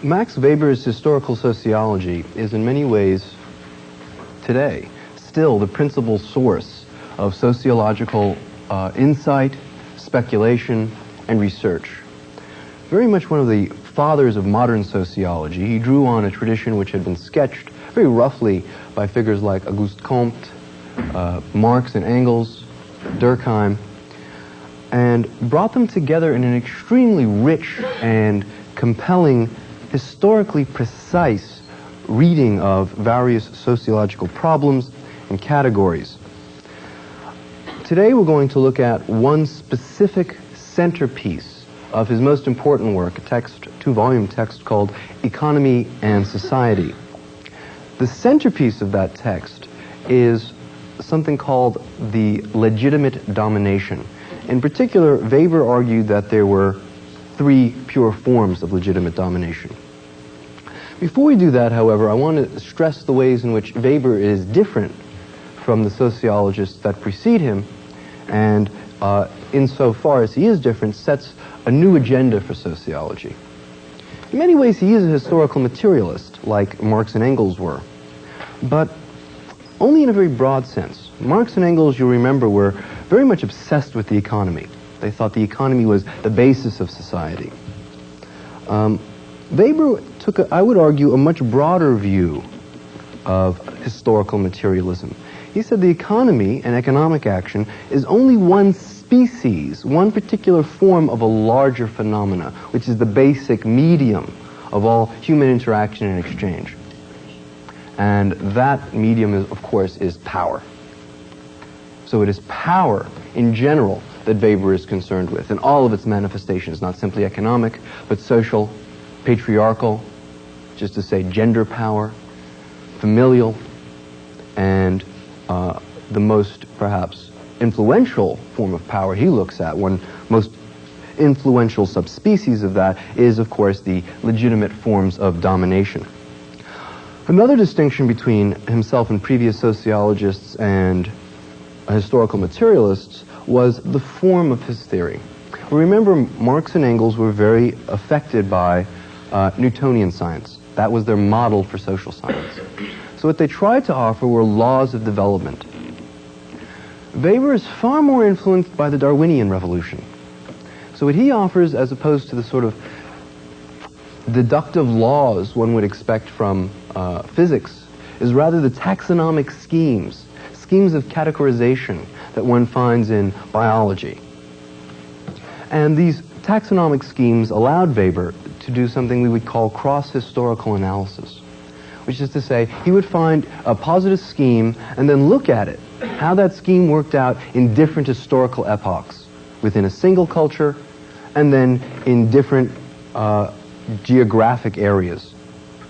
Max Weber's historical sociology is in many ways, today, still the principal source of sociological insight, speculation, and research. Very much one of the fathers of modern sociology, he drew on a tradition which had been sketched very roughly by figures like Auguste Comte, Marx and Engels, Durkheim, and brought them together in an extremely rich and compelling, historically precise reading of various sociological problems and categories. Today we're going to look at one specific centerpiece of his most important work, a text, two-volume text called Economy and Society. The centerpiece of that text is something called the legitimate domination. In particular, Weber argued that there were three pure forms of legitimate domination. Before we do that, however, I want to stress the ways in which Weber is different from the sociologists that precede him, and insofar as he is different, sets a new agenda for sociology. In many ways, he is a historical materialist, like Marx and Engels were, but only in a very broad sense. Marx and Engels, you'll remember, were very much obsessed with the economy. They thought the economy was the basis of society. Weber took, I would argue, a much broader view of historical materialism. He said the economy and economic action is only one species, one particular form of a larger phenomena, which is the basic medium of all human interaction and exchange. And that medium, of course, is power. So it is power in general that Weber is concerned with, and all of its manifestations, not simply economic, but social, patriarchal, just to say gender power, familial, and the most, perhaps, influential form of power he looks at, one most influential subspecies of that, is, of course, the legitimate forms of domination. Another distinction between himself and previous sociologists and historical materialists was the form of his theory. Remember, Marx and Engels were very affected by Newtonian science. That was their model for social science. So what they tried to offer were laws of development. Weber is far more influenced by the Darwinian revolution. So what he offers, as opposed to the sort of deductive laws one would expect from physics, is rather the taxonomic schemes of categorization that one finds in biology. And these taxonomic schemes allowed Weber to do something we would call cross-historical analysis, which is to say, he would find a positive scheme and then look at it, how that scheme worked out in different historical epochs, within a single culture, and then in different geographic areas.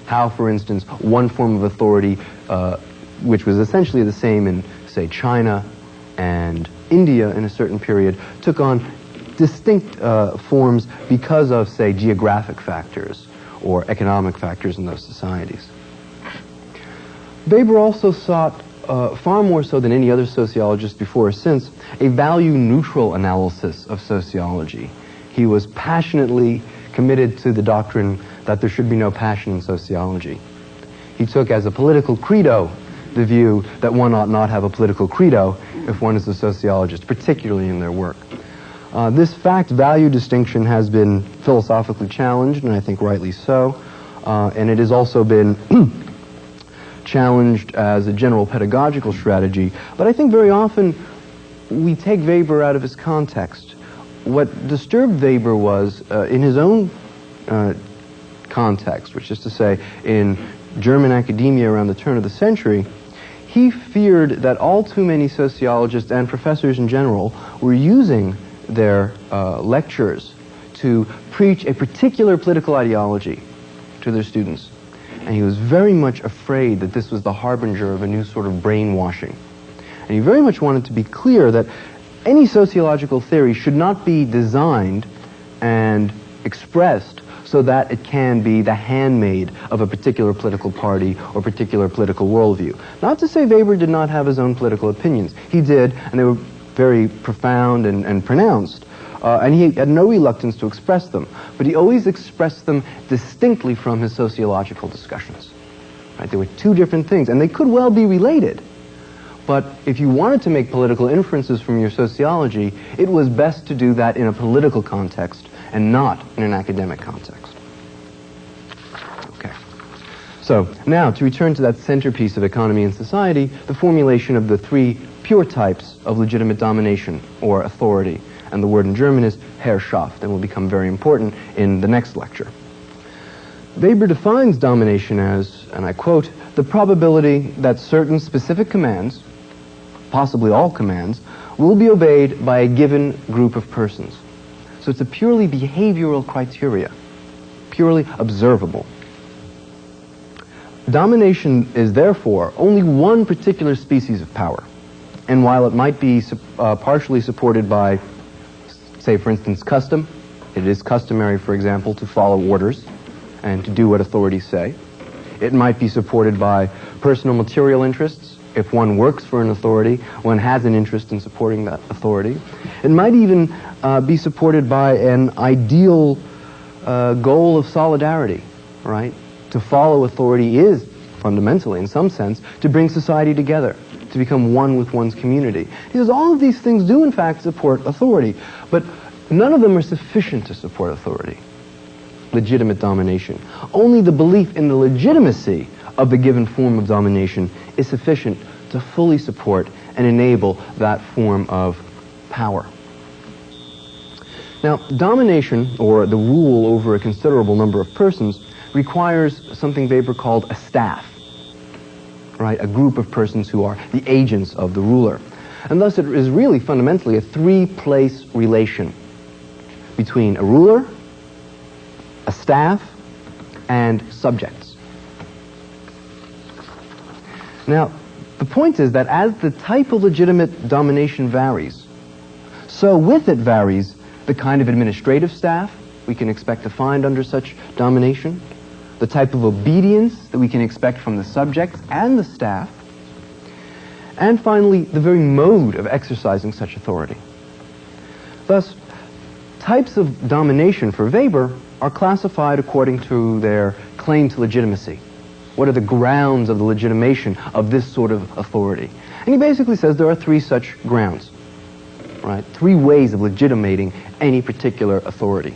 How, for instance, one form of authority, which was essentially the same in, say, China and India in a certain period, took on distinct forms because of, say, geographic factors or economic factors in those societies. Weber also sought, far more so than any other sociologist before or since, a value-neutral analysis of sociology. He was passionately committed to the doctrine that there should be no passion in sociology. He took as a political credo the view that one ought not have a political credo if one is a sociologist, particularly in their work. This fact-value distinction has been philosophically challenged, and I think rightly so, and it has also been challenged as a general pedagogical strategy, but I think very often we take Weber out of his context. What disturbed Weber was, in his own context, which is to say, in German academia around the turn of the century, he feared that all too many sociologists and professors in general were using their lectures to preach a particular political ideology to their students. And he was very much afraid that this was the harbinger of a new sort of brainwashing. And he very much wanted to be clear that any sociological theory should not be designed and expressed so that it can be the handmaid of a particular political party or particular political worldview. Not to say Weber did not have his own political opinions. He did, and they were very profound and pronounced. And he had no reluctance to express them. But he always expressed them distinctly from his sociological discussions. Right? They were two different things, and they could well be related. But if you wanted to make political inferences from your sociology, it was best to do that in a political context and not in an academic context. Okay. So now, to return to that centerpiece of economy and society, the formulation of the three pure types of legitimate domination or authority. And the word in German is Herrschaft, and will become very important in the next lecture. Weber defines domination as, and I quote, the probability that certain specific commands, possibly all commands, will be obeyed by a given group of persons. So it's a purely behavioral criteria, purely observable. Domination is therefore only one particular species of power. And while it might be partially supported by, say, for instance, custom, it is customary, for example, to follow orders and to do what authorities say. It might be supported by personal material interests. If one works for an authority, one has an interest in supporting that authority. It might even be supported by an ideal goal of solidarity, right? To follow authority is fundamentally, in some sense, to bring society together, to become one with one's community. He says all of these things do in fact support authority, but none of them are sufficient to support authority, legitimate domination. Only the belief in the legitimacy of the given form of domination is sufficient to fully support and enable that form of power. Now, domination, or the rule over a considerable number of persons, requires something Weber called a staff, right? A group of persons who are the agents of the ruler. And thus it is really fundamentally a three-place relation between a ruler, a staff, and subjects. Now, the point is that as the type of legitimate domination varies, so with it varies the kind of administrative staff we can expect to find under such domination, the type of obedience that we can expect from the subjects and the staff, and finally, the very mode of exercising such authority. Thus, types of domination for Weber are classified according to their claim to legitimacy. What are the grounds of the legitimation of this sort of authority? And he basically says there are three such grounds, right? Three ways of legitimating any particular authority.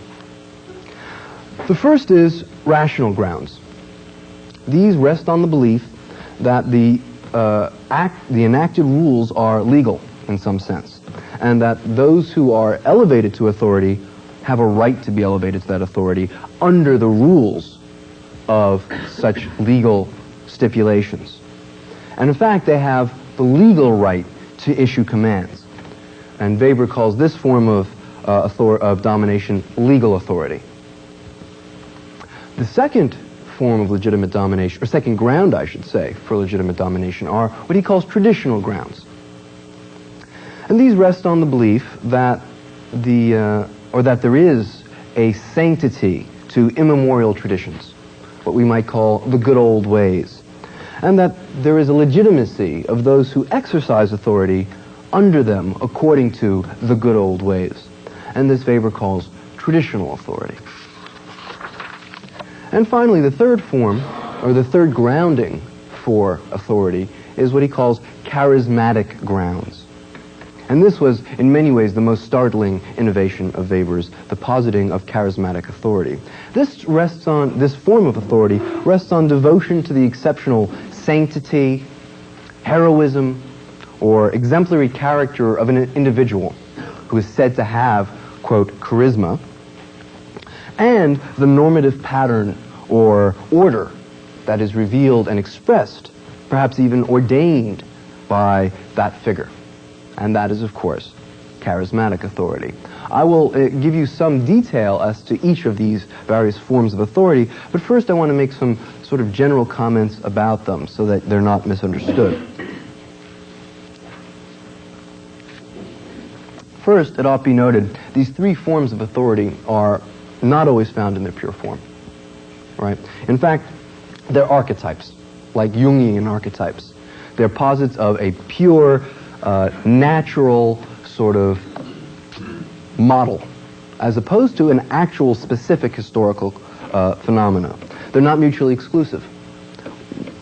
The first is rational grounds. These rest on the belief that the enacted rules are legal in some sense, and that those who are elevated to authority have a right to be elevated to that authority under the rules of such legal stipulations. And in fact, they have the legal right to issue commands. And Weber calls this form of domination legal authority. The second form of legitimate domination, or second ground, I should say, for legitimate domination are what he calls traditional grounds. And these rest on the belief that that there is a sanctity to immemorial traditions, what we might call the good old ways, and that there is a legitimacy of those who exercise authority under them according to the good old ways. And this Weber calls traditional authority. And finally, the third form, or the third grounding for authority, is what he calls charismatic grounds. And this was, in many ways, the most startling innovation of Weber's, the positing of charismatic authority. This form of authority rests on devotion to the exceptional sanctity, heroism, or exemplary character of an individual who is said to have, quote, charisma, and the normative pattern or order that is revealed and expressed, perhaps even ordained by that figure. And that is, of course, charismatic authority. I will give you some detail as to each of these various forms of authority, but first I want to make some sort of general comments about them so that they're not misunderstood. First, it ought to be noted, these three forms of authority are not always found in their pure form, right? In fact, they're archetypes, like Jungian archetypes. They're posits of a pure, natural sort of model, as opposed to an actual specific historical phenomena. They're not mutually exclusive.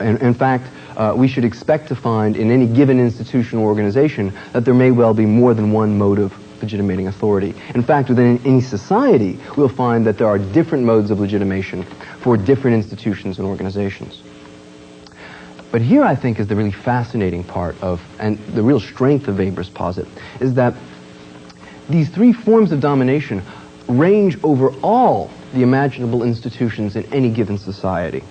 In fact, we should expect to find in any given institution or organization that there may well be more than one mode of legitimating authority. In fact, within any society, we'll find that there are different modes of legitimation for different institutions and organizations. But here, I think, is the really fascinating part of, and the real strength of Weber's posit, is that these three forms of domination range over all the imaginable institutions in any given society.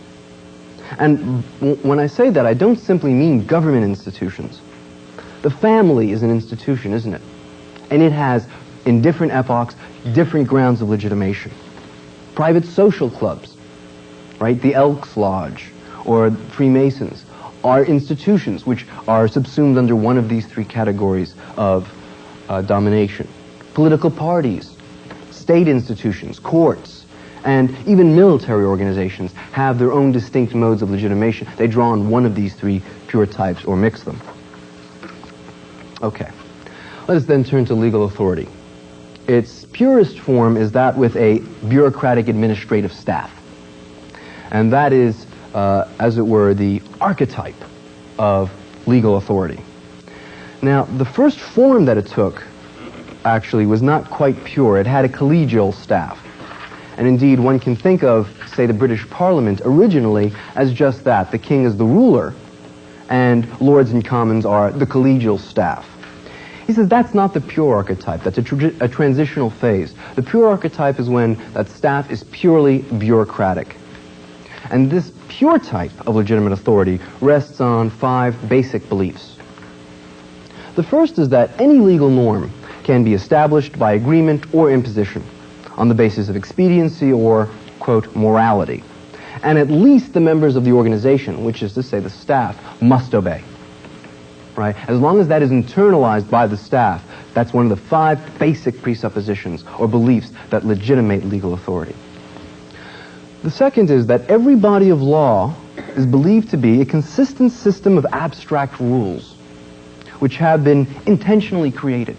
And when I say that, I don't simply mean government institutions. The family is an institution, isn't it? And it has, in different epochs, different grounds of legitimation. Private social clubs, right? The Elks Lodge or Freemasons are institutions which are subsumed under one of these three categories of domination. Political parties, state institutions, courts, and even military organizations have their own distinct modes of legitimation. They draw on one of these three pure types or mix them. Okay. Let us then turn to legal authority. Its purest form is that with a bureaucratic administrative staff. And that is, as it were, the archetype of legal authority. Now, the first form that it took actually was not quite pure. It had a collegial staff. And indeed, one can think of, say, the British Parliament originally as just that. The king is the ruler, and Lords and Commons are the collegial staff. He says that's not the pure archetype. That's a transitional phase. The pure archetype is when that staff is purely bureaucratic. And this pure type of legitimate authority rests on 5 basic beliefs. The first is that any legal norm can be established by agreement or imposition on the basis of expediency or, quote, morality. And at least the members of the organization, which is to say the staff, must obey. Right? As long as that is internalized by the staff, that's one of the 5 basic presuppositions or beliefs that legitimate legal authority. The second is that every body of law is believed to be a consistent system of abstract rules which have been intentionally created.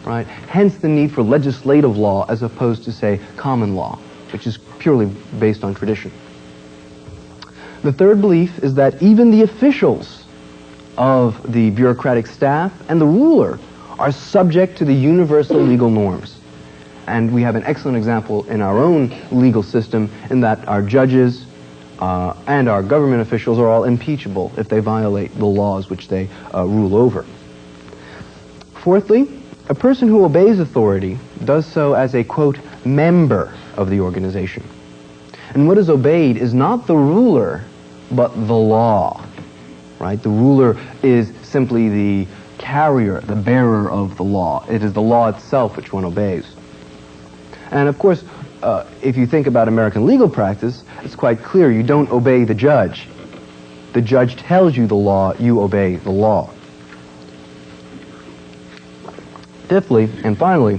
Right? Hence the need for legislative law as opposed to, say, common law, which is purely based on tradition. The third belief is that even the officials of the bureaucratic staff and the ruler are subject to the universal legal norms. And we have an excellent example in our own legal system in that our judges and our government officials are all impeachable if they violate the laws which they rule over. Fourthly, a person who obeys authority does so as a, quote, member of the organization. And what is obeyed is not the ruler, but the law. Right? The ruler is simply the carrier, the bearer of the law. It is the law itself which one obeys. And of course, if you think about American legal practice, it's quite clear you don't obey the judge. The judge tells you the law, you obey the law. Fifthly, and finally,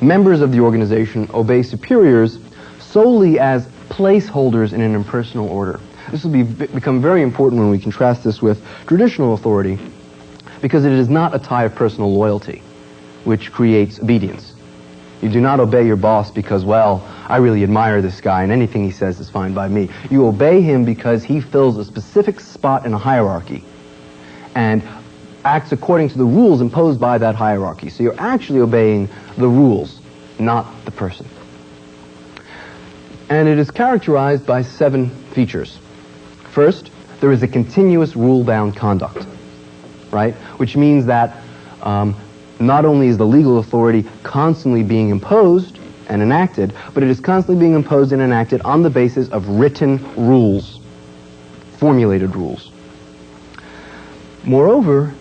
members of the organization obey superiors solely as placeholders in an impersonal order. This will become very important when we contrast this with traditional authority, because it is not a tie of personal loyalty which creates obedience. You do not obey your boss because, well, I really admire this guy and anything he says is fine by me. You obey him because he fills a specific spot in a hierarchy and acts according to the rules imposed by that hierarchy. So you're actually obeying the rules, not the person. And it is characterized by 7 features. First, there is a continuous rule-bound conduct, right? Which means that not only is the legal authority constantly being imposed and enacted, but it is constantly being imposed and enacted on the basis of written rules, formulated rules. Moreover,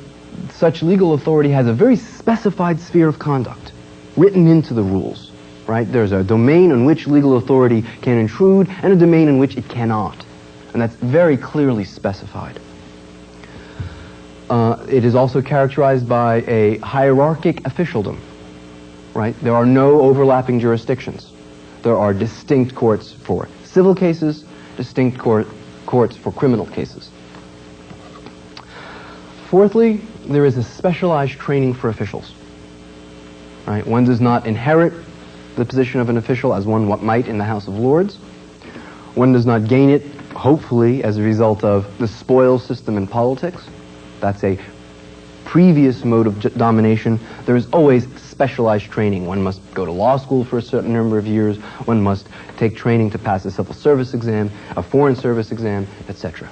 such legal authority has a very specified sphere of conduct written into the rules, right? There's a domain in which legal authority can intrude and a domain in which it cannot. And that's very clearly specified. It is also characterized by a hierarchic officialdom, right? There are no overlapping jurisdictions. There are distinct courts for civil cases, distinct courts for criminal cases. Fourthly, there is a specialized training for officials, right? One does not inherit the position of an official as one might in the House of Lords. One does not gain it, hopefully, as a result of the spoils system in politics. That's a previous mode of domination. There is always specialized training. One must go to law school for a certain number of years. One must take training to pass a civil service exam, a foreign service exam, etc.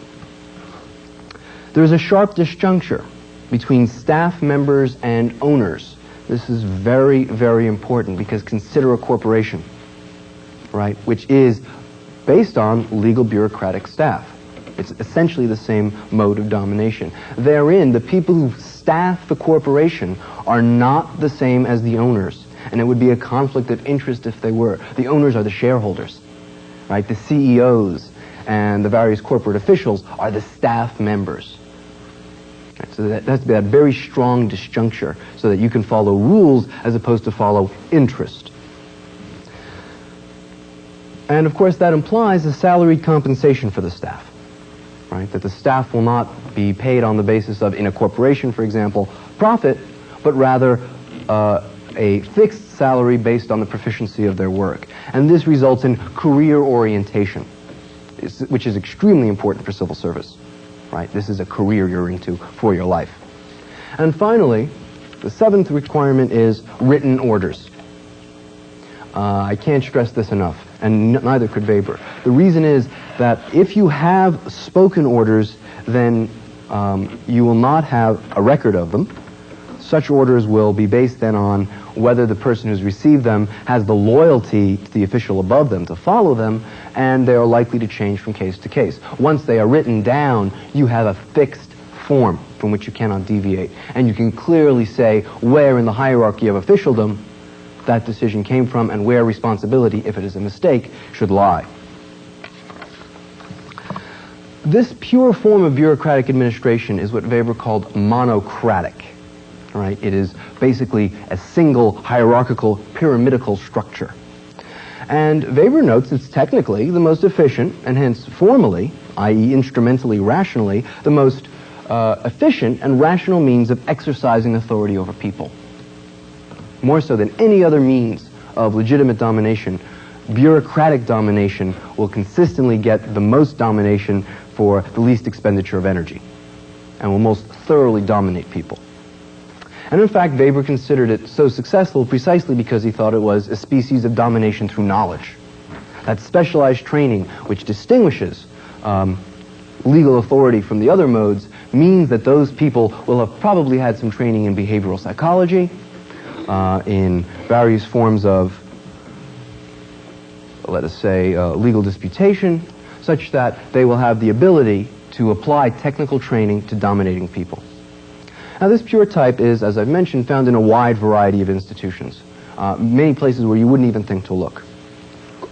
There is a sharp disjuncture between staff members and owners. This is very, very important because consider a corporation, right, which is based on legal bureaucratic staff. It's essentially the same mode of domination. Therein, the people who staff the corporation are not the same as the owners, and it would be a conflict of interest if they were. The owners are the shareholders, right? The CEOs and the various corporate officials are the staff members. Right? So that has to be that very strong disjuncture so that you can follow rules as opposed to follow interest. And of course that implies a salaried compensation for the staff. Right, that the staff will not be paid on the basis of, in a corporation, for example, profit, but rather a fixed salary based on the proficiency of their work. And this results in career orientation, which is extremely important for civil service. Right, this is a career you're into for your life. And finally, the seventh requirement is written orders. I can't stress this enough, and neither could Weber. The reason is that if you have spoken orders, then you will not have a record of them. Such orders will be based then on whether the person who's received them has the loyalty to the official above them to follow them, and they are likely to change from case to case. Once they are written down, you have a fixed form from which you cannot deviate, and you can clearly say where in the hierarchy of officialdom that decision came from and where responsibility, if it is a mistake, should lie. This pure form of bureaucratic administration is what Weber called monocratic. Right? It is basically a single hierarchical pyramidal structure. And Weber notes it's technically the most efficient and hence formally, i.e. instrumentally, rationally, the most efficient and rational means of exercising authority over people. More so than any other means of legitimate domination, bureaucratic domination will consistently get the most domination for the least expenditure of energy and will most thoroughly dominate people. And in fact, Weber considered it so successful precisely because he thought it was a species of domination through knowledge. That specialized training, which distinguishes legal authority from the other modes, means that those people will have probably had some training in behavioral psychology, in various forms of, let us say, legal disputation, such that they will have the ability to apply technical training to dominating people. Now, this pure type is, as I've mentioned, found in a wide variety of institutions, many places where you wouldn't even think to look.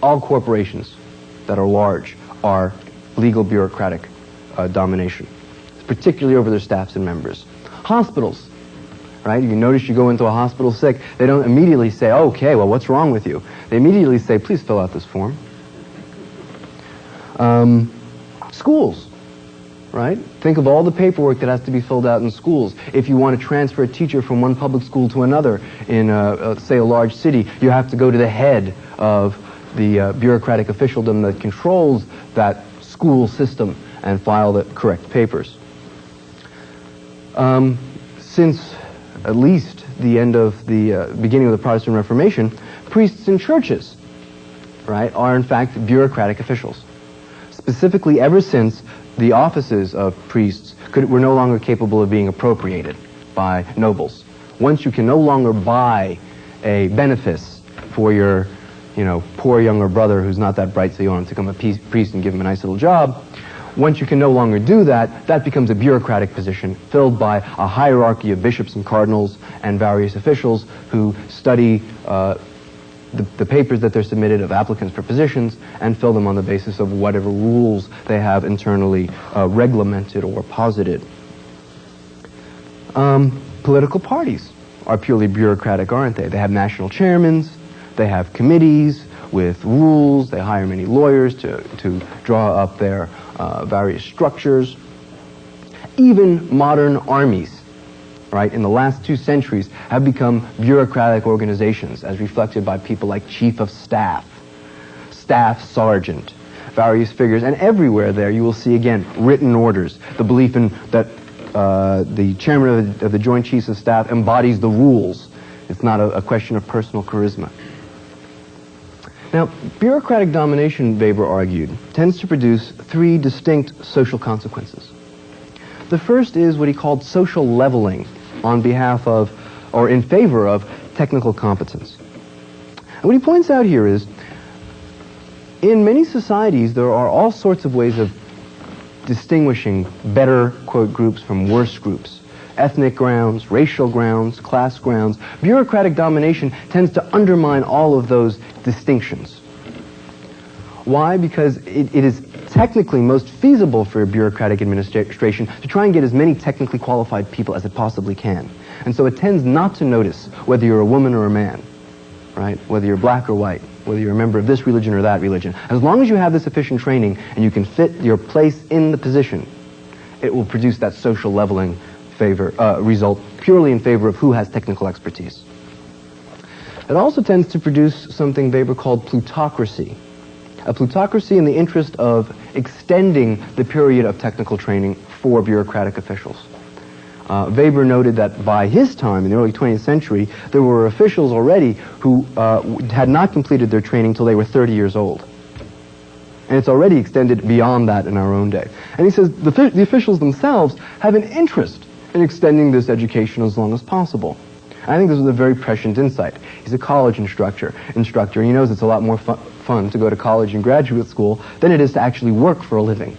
All corporations that are large are legal bureaucratic domination, particularly over their staffs and members. Hospitals, right? You notice you go into a hospital sick, they don't immediately say, okay, well, what's wrong with you? They immediately say, please fill out this form. Schools, right? Think of all the paperwork that has to be filled out in schools. If you want to transfer a teacher from one public school to another in, say, a large city, you have to go to the head of the bureaucratic officialdom that controls that school system and file the correct papers. Since at least the end of the beginning of the Protestant Reformation, priests in churches, right, are in fact bureaucratic officials. Specifically, ever since the offices of priests were no longer capable of being appropriated by nobles. Once you can no longer buy a benefice for your, poor younger brother who's not that bright, so you want him to become a priest and give him a nice little job. Once you can no longer do that, that becomes a bureaucratic position filled by a hierarchy of bishops and cardinals and various officials who study the papers that they're submitted of applicants for positions and fill them on the basis of whatever rules they have internally regulamented or posited. Political parties are purely bureaucratic, aren't they? They have national chairmen, they have committees with rules, they hire many lawyers to draw up their various structures. Even modern armies, right, in the last 2 centuries have become bureaucratic organizations as reflected by people like chief of staff, staff sergeant, various figures, and everywhere there you will see again written orders, the belief in that the chairman of the Joint Chiefs of Staff embodies the rules. It's not a question of personal charisma. Now, bureaucratic domination, Weber argued, tends to produce 3 distinct social consequences. The first is what he called social leveling on behalf of, or in favor of, technical competence. And what he points out here is, in many societies, there are all sorts of ways of distinguishing better, quote, groups from worse groups. Ethnic grounds, racial grounds, class grounds. Bureaucratic domination tends to undermine all of those distinctions. Why? Because it is technically most feasible for a bureaucratic administration to try and get as many technically qualified people as it possibly can. And so it tends not to notice whether you're a woman or a man, right? Whether you're black or white, whether you're a member of this religion or that religion. As long as you have the sufficient training and you can fit your place in the position, it will produce that social leveling result purely in favor of who has technical expertise. It also tends to produce something Weber called plutocracy. A plutocracy in the interest of extending the period of technical training for bureaucratic officials. Weber noted that by his time, in the early 20th century, there were officials already who had not completed their training till they were 30 years old. And it's already extended beyond that in our own day. And he says the officials themselves have an interest in extending this education as long as possible. I think this is a very prescient insight. He's a college instructor, and he knows it's a lot more fun to go to college and graduate school than it is to actually work for a living.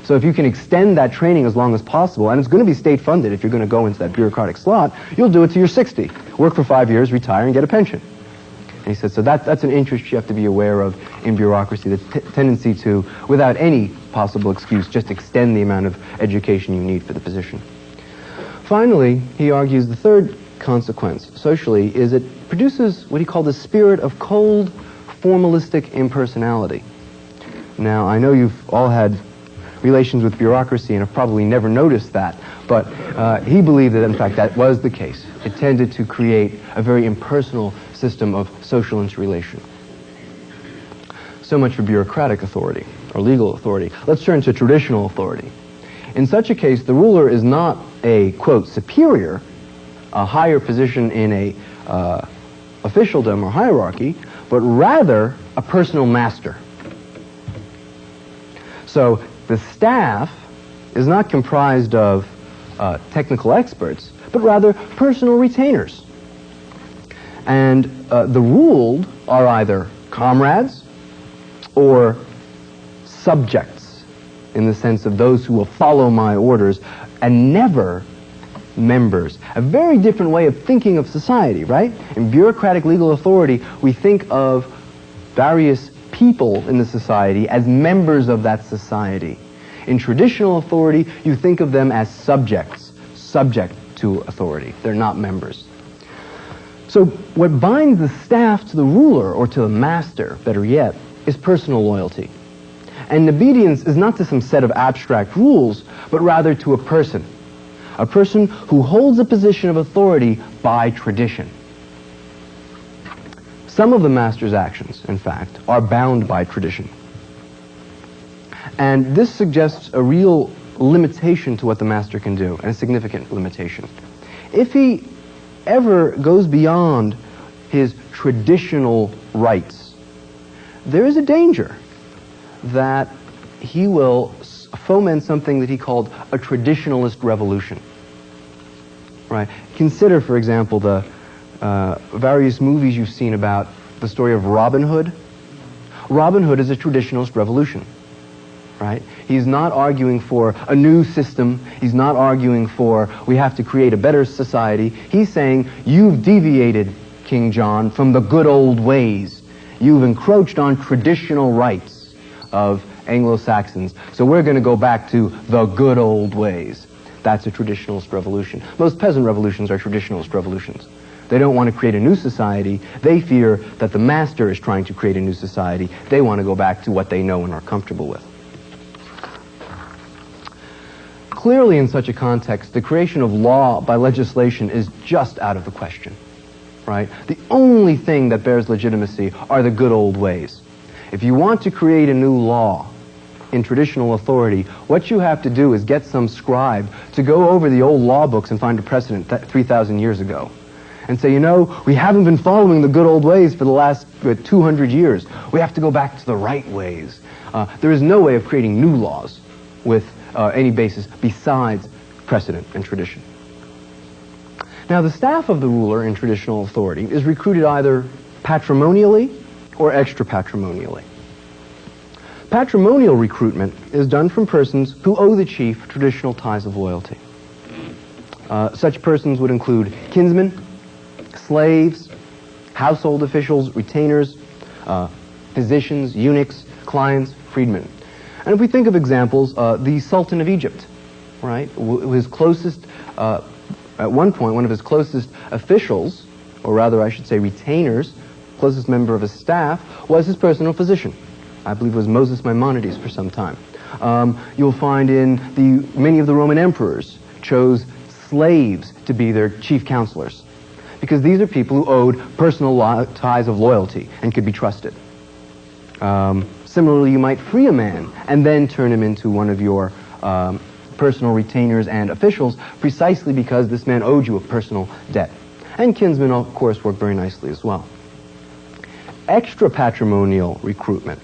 So if you can extend that training as long as possible, and it's going to be state funded if you're going to go into that bureaucratic slot, you'll do it till you're 60. Work for 5 years, retire, and get a pension. And he said, so that's an interest you have to be aware of in bureaucracy, the tendency to, without any possible excuse, just extend the amount of education you need for the position. Finally, he argues the third consequence, socially, is it produces what he called the spirit of cold, formalistic impersonality. Now, I know you've all had relations with bureaucracy and have probably never noticed that, but he believed that, in fact, that was the case. It tended to create a very impersonal system of social interrelation. So much for bureaucratic authority, or legal authority. Let's turn to traditional authority. In such a case, the ruler is not a, quote, superior, a higher position in a officialdom or hierarchy, but rather a personal master. So the staff is not comprised of technical experts, but rather personal retainers. And the ruled are either comrades or subjects, in the sense of those who will follow my orders, and never members. A very different way of thinking of society, right? In bureaucratic legal authority, we think of various people in the society as members of that society. In traditional authority, you think of them as subjects, subject to authority. They're not members. So what binds the staff to the ruler, or to the master, better yet, is personal loyalty. And obedience is not to some set of abstract rules, but rather to a person who holds a position of authority by tradition. Some of the master's actions, in fact, are bound by tradition. And this suggests a real limitation to what the master can do, and a significant limitation. If he ever goes beyond his traditional rights, there is a danger that he will foment something that he called a traditionalist revolution. Right? Consider, for example, the various movies you've seen about the story of Robin Hood. Robin Hood is a traditionalist revolution. Right? He's not arguing for a new system. He's not arguing for we have to create a better society. He's saying you've deviated King John, from the good old ways. You've encroached on traditional rights of Anglo-Saxons, so we're going to go back to the good old ways. That's a traditionalist revolution. Most peasant revolutions are traditionalist revolutions. They don't want to create a new society. They fear that the master is trying to create a new society. They want to go back to what they know and are comfortable with. Clearly, in such a context, the creation of law by legislation is just out of the question, right? The only thing that bears legitimacy are the good old ways. If you want to create a new law in traditional authority, what you have to do is get some scribe to go over the old law books and find a precedent 3,000 years ago. And say, you know, we haven't been following the good old ways for the last 200 years. We have to go back to the right ways. There is no way of creating new laws with any basis besides precedent and tradition. Now, the staff of the ruler in traditional authority is recruited either patrimonially or extra-patrimonially. Patrimonial recruitment is done from persons who owe the chief traditional ties of loyalty. Such persons would include kinsmen, slaves, household officials, retainers, physicians, eunuchs, clients, freedmen. And if we think of examples, the Sultan of Egypt, right, his closest, at one point, one of his closest officials, or rather I should say retainers, closest member of his staff, was his personal physician. I believe it was Moses Maimonides for some time. You'll find in many of the Roman emperors chose slaves to be their chief counselors, because these are people who owed personal ties of loyalty and could be trusted. Similarly, you might free a man and then turn him into one of your personal retainers and officials, precisely because this man owed you a personal debt. And kinsmen, of course, work very nicely as well. Extra-patrimonial recruitment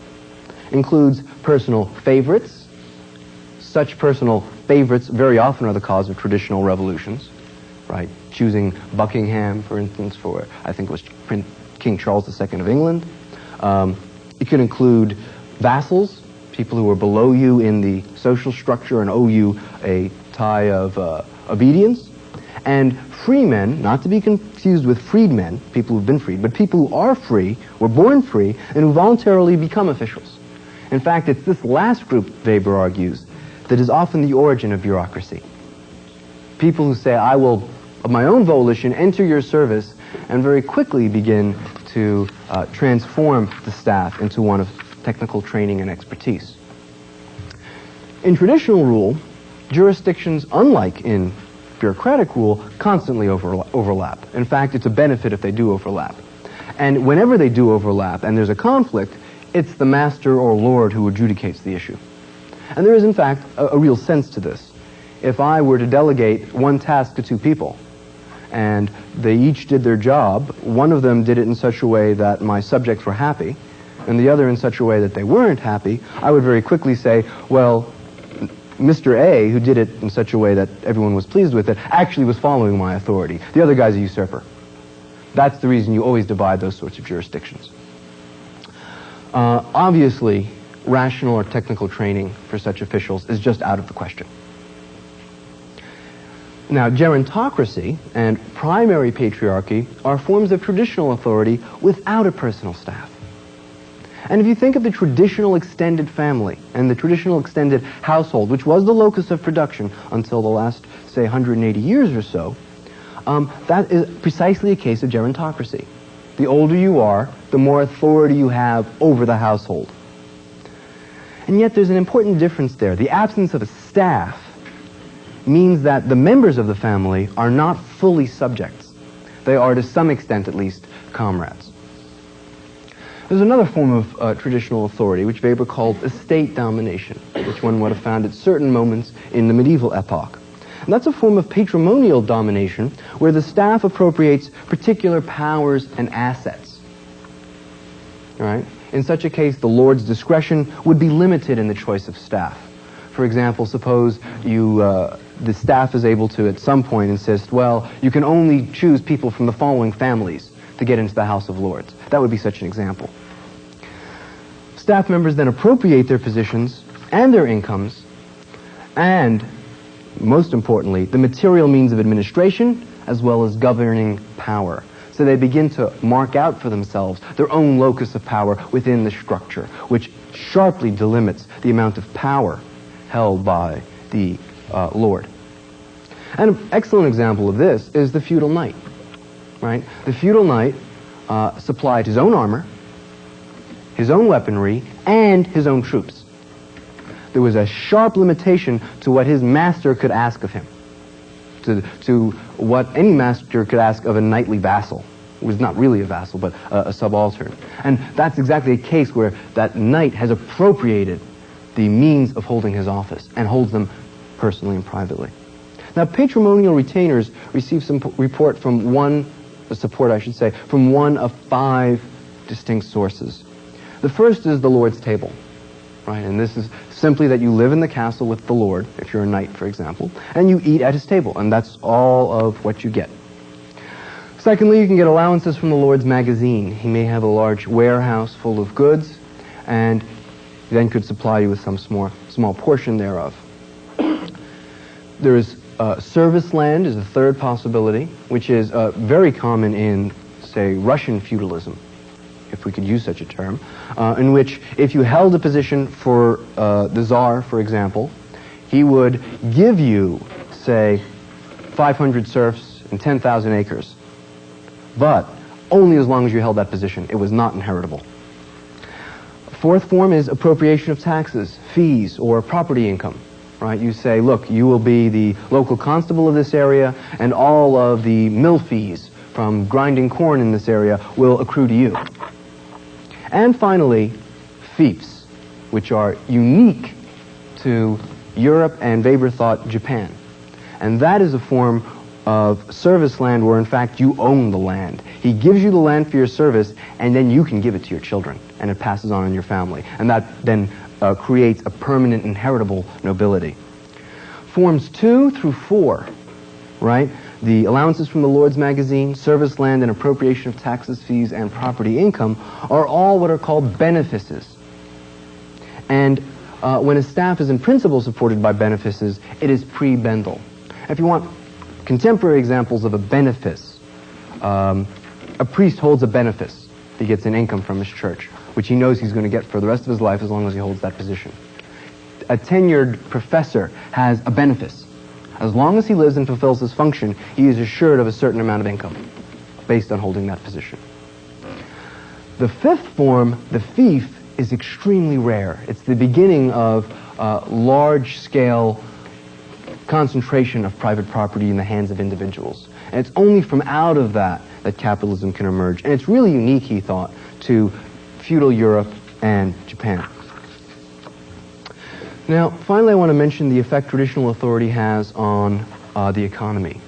includes personal favorites. Such personal favorites very often are the cause of traditional revolutions, right? Choosing Buckingham, for instance, for, I think it was King Charles II of England. It can include vassals, people who are below you in the social structure and owe you a tie of obedience. And free men, not to be confused with freedmen, people who've been freed, but people who are free, were born free, and who voluntarily become officials. In fact, it's this last group, Weber argues, that is often the origin of bureaucracy. People who say, I will, of my own volition, enter your service, and very quickly begin to transform the staff into one of technical training and expertise. In traditional rule, jurisdictions, unlike in bureaucratic rule, constantly overlap. In fact, it's a benefit if they do overlap. And whenever they do overlap and there's a conflict, it's the master or lord who adjudicates the issue. And there is, in fact, a real sense to this. If I were to delegate one task to two people, and they each did their job, one of them did it in such a way that my subjects were happy, and the other in such a way that they weren't happy, I would very quickly say, well, Mr. A, who did it in such a way that everyone was pleased with it, actually was following my authority. The other guy's a usurper. That's the reason you always divide those sorts of jurisdictions. Obviously, rational or technical training for such officials is just out of the question. Now, gerontocracy and primary patriarchy are forms of traditional authority without a personal staff. And if you think of the traditional extended family and the traditional extended household, which was the locus of production until the last, say, 180 years or so, that is precisely a case of gerontocracy. The older you are, the more authority you have over the household. And yet there's an important difference there. The absence of a staff means that the members of the family are not fully subjects. They are, to some extent at least, comrades. There's another form of traditional authority, which Weber called estate domination, which one would have found at certain moments in the medieval epoch. And that's a form of patrimonial domination, where the staff appropriates particular powers and assets. All right? In such a case, the lord's discretion would be limited in the choice of staff. For example, suppose the staff is able to, at some point, insist, well, you can only choose people from the following families to get into the House of Lords. That would be such an example. Staff members then appropriate their positions and their incomes, and, most importantly, the material means of administration, as well as governing power. So they begin to mark out for themselves their own locus of power within the structure, which sharply delimits the amount of power held by the lord. And an excellent example of this is the feudal knight. Right? The feudal knight supplied his own armor, his own weaponry, and his own troops. There was a sharp limitation to what his master could ask of him, to what any master could ask of a knightly vassal. It was not really a vassal, but a subaltern. And that's exactly a case where that knight has appropriated the means of holding his office and holds them personally and privately. Now, patrimonial retainers receive some support from one of 5 distinct sources. The first is the Lord's table, right? And this is simply that you live in the castle with the Lord, if you're a knight, for example, and you eat at his table, and that's all of what you get. Secondly, you can get allowances from the Lord's magazine. He may have a large warehouse full of goods, and he then could supply you with some small portion thereof. There is service land is a third possibility, which is very common in, say, Russian feudalism, if we could use such a term, in which if you held a position for the Tsar, for example, he would give you, say, 500 serfs and 10,000 acres, but only as long as you held that position. It was not inheritable. Fourth form is appropriation of taxes, fees, or property income. Right? You say, look, you will be the local constable of this area, and all of the mill fees from grinding corn in this area will accrue to you. And finally, fiefs, which are unique to Europe and Weber thought Japan. And that is a form of service land where, in fact, you own the land. He gives you the land for your service, and then you can give it to your children, and it passes on in your family. And that then creates a permanent inheritable nobility. Forms 2 through 4, right? The allowances from the Lord's magazine, service land, and appropriation of taxes, fees, and property income are all what are called benefices. And when a staff is in principle supported by benefices, it is pre-Bendel. If you want contemporary examples of a benefice, a priest holds a benefice. He gets an income from his church, which he knows he's going to get for the rest of his life as long as he holds that position. A tenured professor has a benefice. As long as he lives and fulfills his function, he is assured of a certain amount of income based on holding that position. The fifth form, the fief, is extremely rare. It's the beginning of large-scale concentration of private property in the hands of individuals. And it's only from out of that that capitalism can emerge. And it's really unique, he thought, to feudal Europe and Japan. Now, finally, I want to mention the effect traditional authority has on the economy.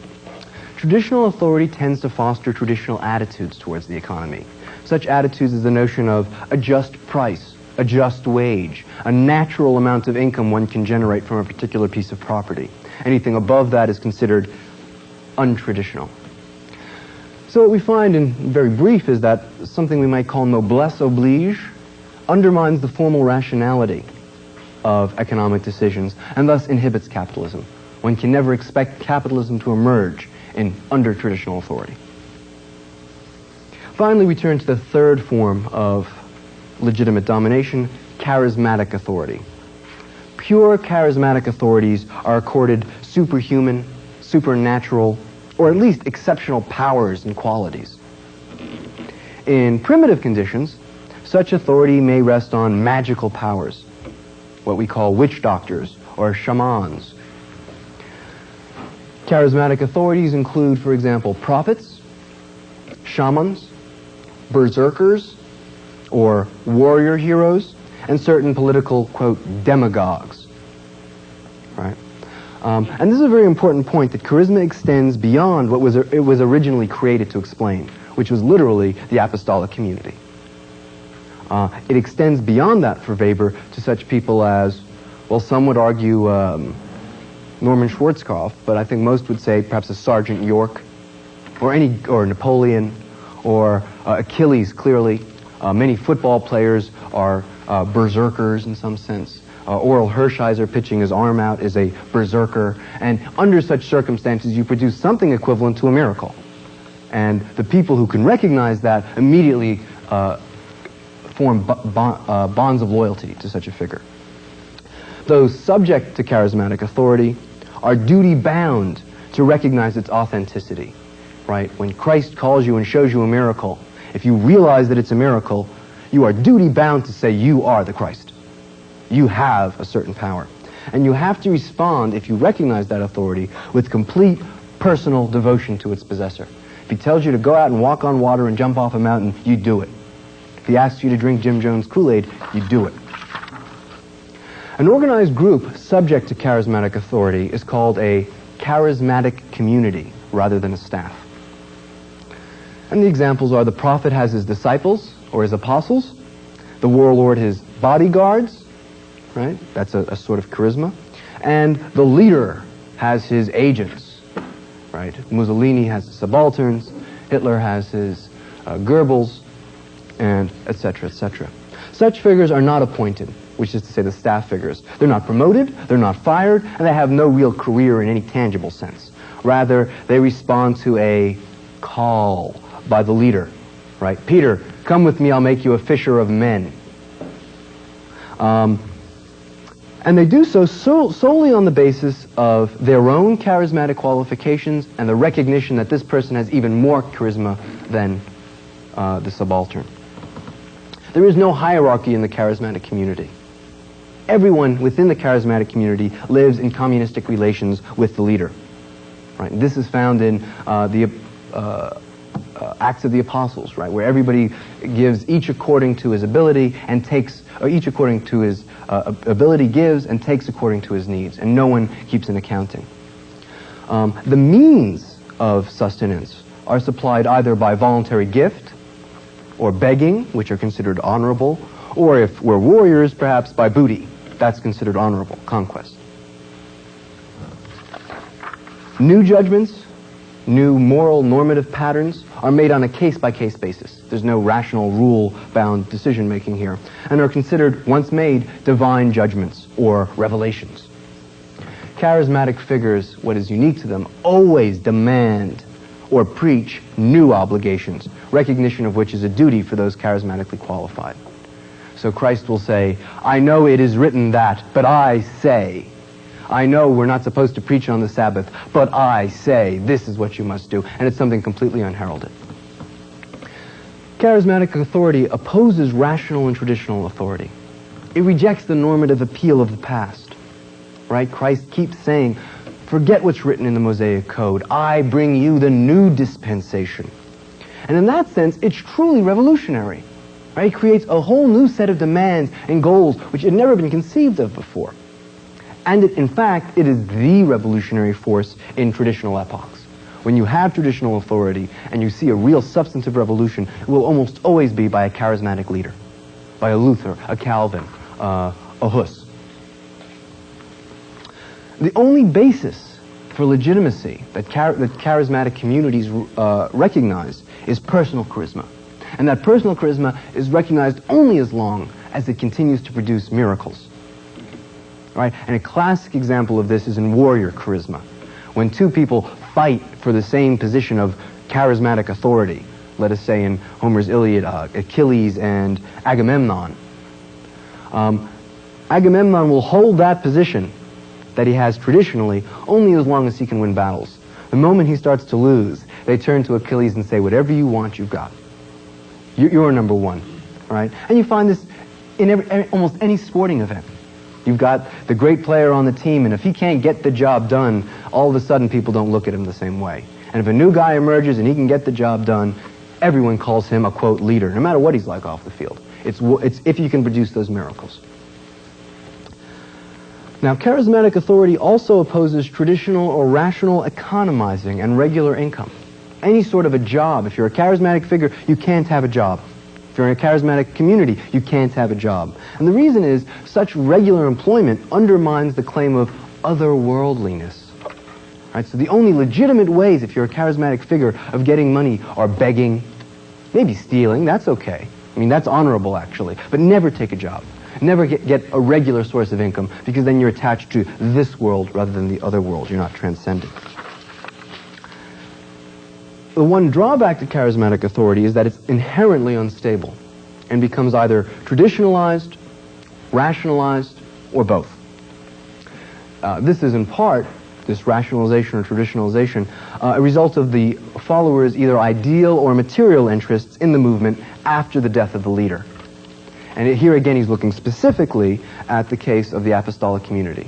Traditional authority tends to foster traditional attitudes towards the economy. Such attitudes as the notion of a just price, a just wage, a natural amount of income one can generate from a particular piece of property. Anything above that is considered untraditional. So what we find, in very brief, is that something we might call noblesse oblige undermines the formal rationality of economic decisions and thus inhibits capitalism. One can never expect capitalism to emerge under traditional authority. Finally, we turn to the third form of legitimate domination, charismatic authority. Pure charismatic authorities are accorded superhuman, supernatural, or at least exceptional powers and qualities. In primitive conditions, such authority may rest on magical powers, what we call witch doctors or shamans. Charismatic authorities include, for example, prophets, shamans, berserkers, or warrior heroes, and certain political, quote, demagogues. Right? And this is a very important point, that charisma extends beyond what it was originally created to explain, which was literally the apostolic community. It extends beyond that for Weber to such people as, well, some would argue Norman Schwarzkopf, but I think most would say perhaps a Sergeant York, or Napoleon, or Achilles, clearly. Many football players are berserkers in some sense. Oral Hershiser pitching his arm out is a berserker. And under such circumstances, you produce something equivalent to a miracle. And the people who can recognize that immediately form bonds of loyalty to such a figure. Those subject to charismatic authority are duty-bound to recognize its authenticity, right? When Christ calls you and shows you a miracle, if you realize that it's a miracle, you are duty-bound to say you are the Christ. You have a certain power. And you have to respond, if you recognize that authority, with complete personal devotion to its possessor. If he tells you to go out and walk on water and jump off a mountain, you do it. If he asks you to drink Jim Jones Kool-Aid, you do it. An organized group subject to charismatic authority is called a charismatic community rather than a staff. And the examples are: the prophet has his disciples or his apostles, the warlord his bodyguards, right? That's a sort of charisma. And the leader has his agents, right? Mussolini has his subalterns, Hitler has his Goebbels, and etc., etc. Such figures are not appointed, which is to say the staff figures. They're not promoted, they're not fired, and they have no real career in any tangible sense. Rather, they respond to a call by the leader, right? Peter, come with me, I'll make you a fisher of men. And they do so solely on the basis of their own charismatic qualifications and the recognition that this person has even more charisma than the subaltern. There is no hierarchy in the charismatic community. Everyone within the charismatic community lives in communistic relations with the leader. Right? This is found in the Acts of the Apostles, right, where everybody gives each according to his ability and takes, or each according to his ability gives and takes according to his needs, and no one keeps an accounting. The means of sustenance are supplied either by voluntary gift or begging, which are considered honorable, or if we're warriors, perhaps by booty. That's considered honorable, conquest. New judgments, new moral normative patterns are made on a case-by-case basis. There's no rational rule-bound decision-making here, and are considered, once made, divine judgments or revelations. Charismatic figures, what is unique to them, always demand or preach new obligations, recognition of which is a duty for those charismatically qualified. So Christ will say, I know it is written that, but I say. I know we're not supposed to preach on the Sabbath, but I say this is what you must do. And it's something completely unheralded. Charismatic authority opposes rational and traditional authority. It rejects the normative appeal of the past. Right? Christ keeps saying, forget what's written in the Mosaic Code. I bring you the new dispensation. And in that sense, it's truly revolutionary. Right? It creates a whole new set of demands and goals which had never been conceived of before. And in fact, it is the revolutionary force in traditional epochs. When you have traditional authority and you see a real substantive revolution, it will almost always be by a charismatic leader, by a Luther, a Calvin, a Hus. The only basis for legitimacy that charismatic communities recognize is personal charisma. And that personal charisma is recognized only as long as it continues to produce miracles. Right? And a classic example of this is in warrior charisma. When two people fight for the same position of charismatic authority, let us say in Homer's Iliad, Achilles and Agamemnon. Agamemnon will hold that position that he has traditionally only as long as he can win battles. The moment he starts to lose, they turn to Achilles and say, whatever you want, you've got. You're number one. Right? And you find this in almost any sporting event. You've got the great player on the team, and if he can't get the job done, all of a sudden people don't look at him the same way. And if a new guy emerges and he can get the job done, everyone calls him a, quote, leader, no matter what he's like off the field. It's if you can produce those miracles. Now, charismatic authority also opposes traditional or rational economizing and regular income. Any sort of a job, if you're a charismatic figure, you can't have a job. If you're in a charismatic community, you can't have a job. And the reason is, such regular employment undermines the claim of otherworldliness. Right? So the only legitimate ways, if you're a charismatic figure, of getting money are begging, maybe stealing, that's okay. I mean, that's honorable, actually. But never take a job. Never get a regular source of income, because then you're attached to this world rather than the other world. You're not transcendent. The one drawback to charismatic authority is that it's inherently unstable and becomes either traditionalized, rationalized, or both. This is in part, this rationalization or traditionalization, a result of the followers' either ideal or material interests in the movement after the death of the leader. And here again he's looking specifically at the case of the apostolic community.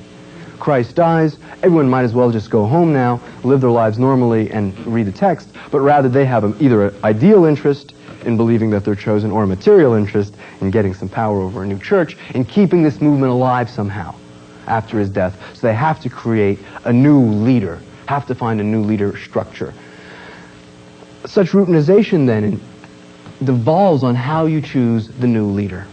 Christ dies, everyone might as well just go home now, live their lives normally and read the text, but rather they have either an ideal interest in believing that they're chosen or a material interest in getting some power over a new church, in keeping this movement alive somehow after his death. So they have to create a new leader, have to find a new leader structure. Such routinization then devolves on how you choose the new leader.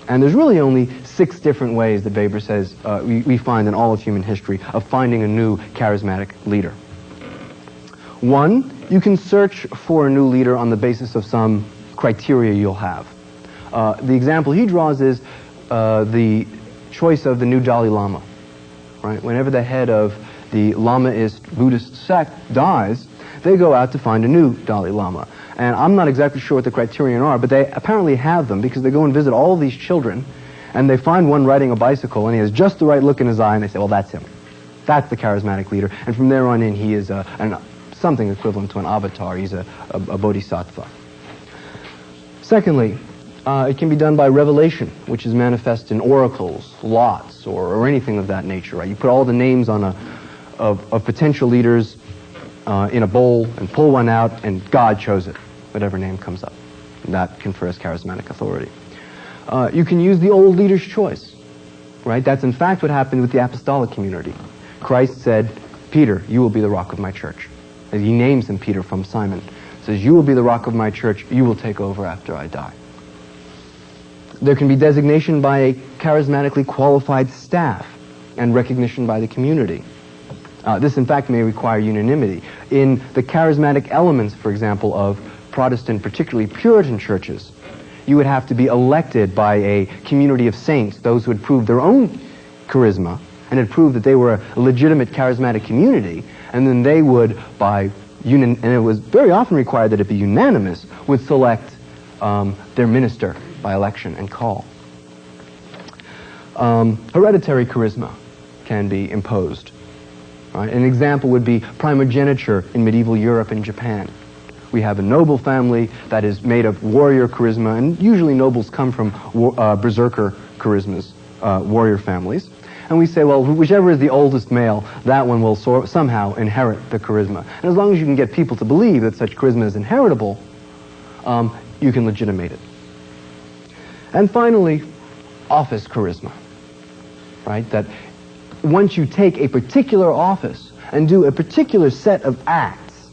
And there's really only 6 different ways that Weber says we find in all of human history of finding a new charismatic leader. 1, you can search for a new leader on the basis of some criteria you'll have. The example he draws is the choice of the new Dalai Lama. Right? Whenever the head of the Lamaist Buddhist sect dies, they go out to find a new Dalai Lama. And I'm not exactly sure what the criterion are, but they apparently have them because they go and visit all these children, and they find one riding a bicycle, and he has just the right look in his eye, and they say, well, that's him. That's the charismatic leader. And from there on in, he is something equivalent to an avatar. He's a bodhisattva. Secondly, it can be done by revelation, which is manifest in oracles, lots, or anything of that nature. Right? You put all the names on of potential leaders in a bowl and pull one out, and God chose it, whatever name comes up. And that confers charismatic authority. You can use the old leader's choice. Right? That's in fact what happened with the apostolic community. Christ said, Peter, you will be the rock of my church. And he names him Peter from Simon. Says, you will be the rock of my church. You will take over after I die. There can be designation by a charismatically qualified staff and recognition by the community. This, in fact, may require unanimity. In the charismatic elements, for example, of Protestant, particularly Puritan churches, you would have to be elected by a community of saints, those who had proved their own charisma and had proved that they were a legitimate charismatic community, and then they would, and it was very often required that it be unanimous, would select their minister by election and call. Hereditary charisma can be imposed. Right? An example would be primogeniture in medieval Europe and Japan. We have a noble family that is made of warrior charisma, and usually nobles come from berserker charismas, warrior families. And we say, well, whichever is the oldest male, that one will somehow inherit the charisma. And as long as you can get people to believe that such charisma is inheritable, you can legitimate it. And finally, office charisma. Right? That once you take a particular office and do a particular set of acts,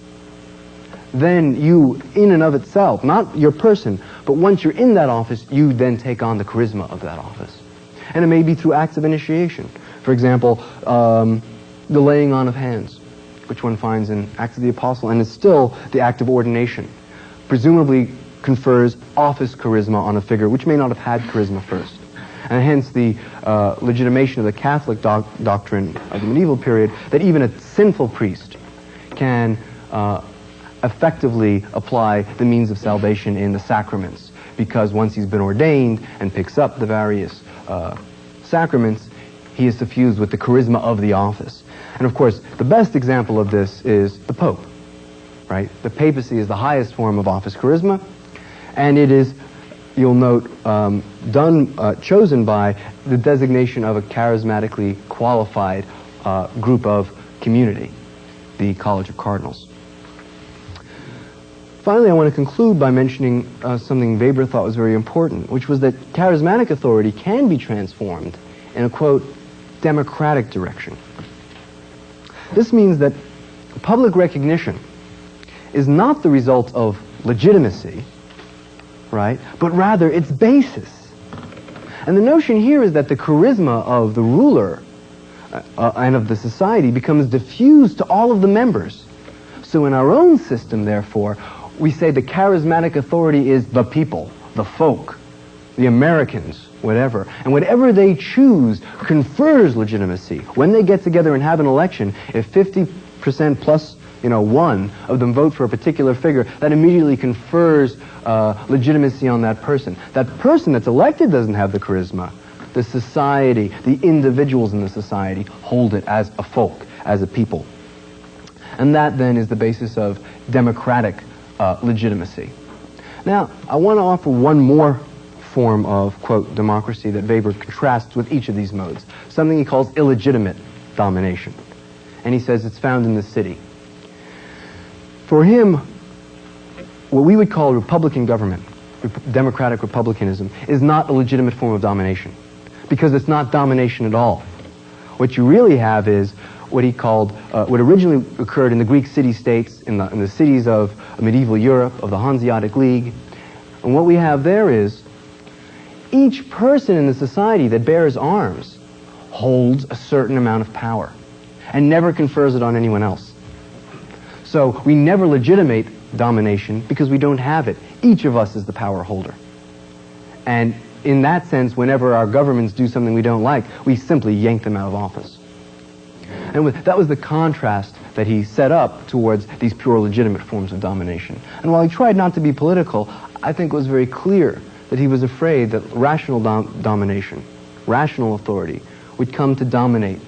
then you, in and of itself, not your person, but once you're in that office, you then take on the charisma of that office. And it may be through acts of initiation. For example, the laying on of hands, which one finds in Acts of the Apostle, and it's still the act of ordination. Presumably confers office charisma on a figure which may not have had charisma first. And hence the legitimation of the Catholic doctrine of the medieval period that even a sinful priest can effectively apply the means of salvation in the sacraments, because once he's been ordained and picks up the various sacraments, he is suffused with the charisma of the office. And of course, the best example of this is the Pope. Right? The papacy is the highest form of office charisma, and it is, you'll note, chosen by the designation of a charismatically qualified group of community, the College of Cardinals. Finally, I want to conclude by mentioning something Weber thought was very important, which was that charismatic authority can be transformed in a, quote, democratic direction. This means that public recognition is not the result of legitimacy, right, but rather its basis. And the notion here is that the charisma of the ruler and of the society becomes diffused to all of the members. So in our own system, therefore, we say the charismatic authority is the people, the folk, the Americans, whatever. And whatever they choose confers legitimacy. When they get together and have an election, if 50% plus one of them vote for a particular figure, that immediately confers legitimacy on that person. That person that's elected doesn't have the charisma. The society, the individuals in the society hold it as a folk, as a people. And that then is the basis of democratic legitimacy. Now, I want to offer one more form of, quote, democracy that Weber contrasts with each of these modes, something he calls illegitimate domination. And he says it's found in the city. For him, what we would call republican government, democratic republicanism, is not a legitimate form of domination, because it's not domination at all. What you really have is what he called, what originally occurred in the Greek city-states, in the cities of medieval Europe, of the Hanseatic League. And what we have there is each person in the society that bears arms holds a certain amount of power and never confers it on anyone else. So we never legitimate domination because we don't have it. Each of us is the power holder. And in that sense, whenever our governments do something we don't like, we simply yank them out of office. And that was the contrast that he set up towards these pure legitimate forms of domination. And while he tried not to be political, I think it was very clear that he was afraid that rational domination, rational authority, would come to dominate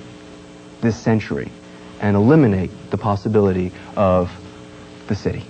this century and eliminate the possibility of the city.